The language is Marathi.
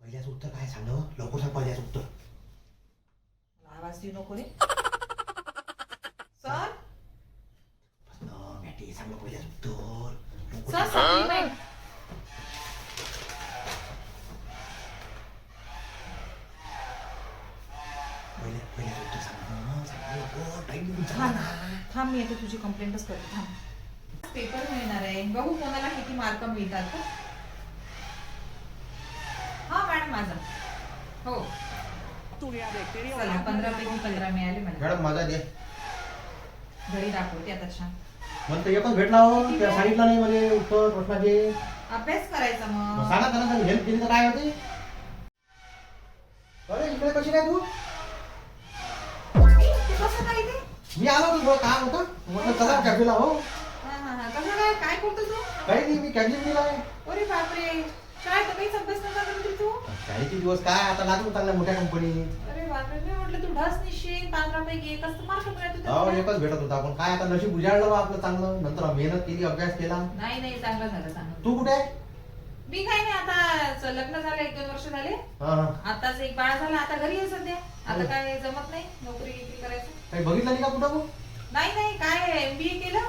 पहिल्याचं उत्तर काय सांग ना, लवकर सांग पहिल्याचं उत्तर. आवाज देऊ नको रे सर. मॅटी सांग ना पहिल्याचं उत्तर लवकर सर सांग. सांगली बाई. पहिल्याचं उत्तर सांग ना, सांग लवकर, टाइम देऊन थांब सांग ना. थांब मी आता तुझी कंप्लेंटच करते. थांब पेपर मिळणार आहे, बघू कोणाला किती मार्क मिळतात का. हा मॅडम माझा हो चला 15 पैकी 15 मिळाले मला. मॅडम माझा द्या. घरी दाखवते आता छान. मला तर एकच भेटला हो, त्या सांगितलं नाही म्हणजे उत्तर प्रश्नाचे. अभ्यास करायचा मग मग. सांगा त्यांना, हेल्प केली तर काय होते. अरे इकडे कशी काय तू? ते कसं काय ते? मी आलो होतो, थोडं काम होतं म्हटलं चला कॅफेला. हो हा हा हा कसं काय करतो तू? काही नाही, मी कॅफेला आहे. अरे बापरे, शाळेत काहीच अभ्यास नका करत तू. शाळेचे दिवस काय आता लागून चालल्या मोठ्या कंपनीत. अरे बापरे, मी म्हटलं तू ढस निश्चित 15 पैकी एक असतं मार्क मिळत हो होते. एकच भेटत होता, पण काय आता नशीब उजाडलं बा आपलं चांगलं. नंतर मेहनत केली, अभ्यास केला. नाही नाही चांगलं झालं चांगलं. तू कुठे आहे? मी काय नाही आता लग्न झालं 1-2 वर्ष झाले. हा हा. आताच एक बाळ झालं, आता घरी आहे सध्या. आता काय जमत नाही नोकरी करायचं. काही बघितलं नाही का कुठं मग? नाही नाही काय MBA केलं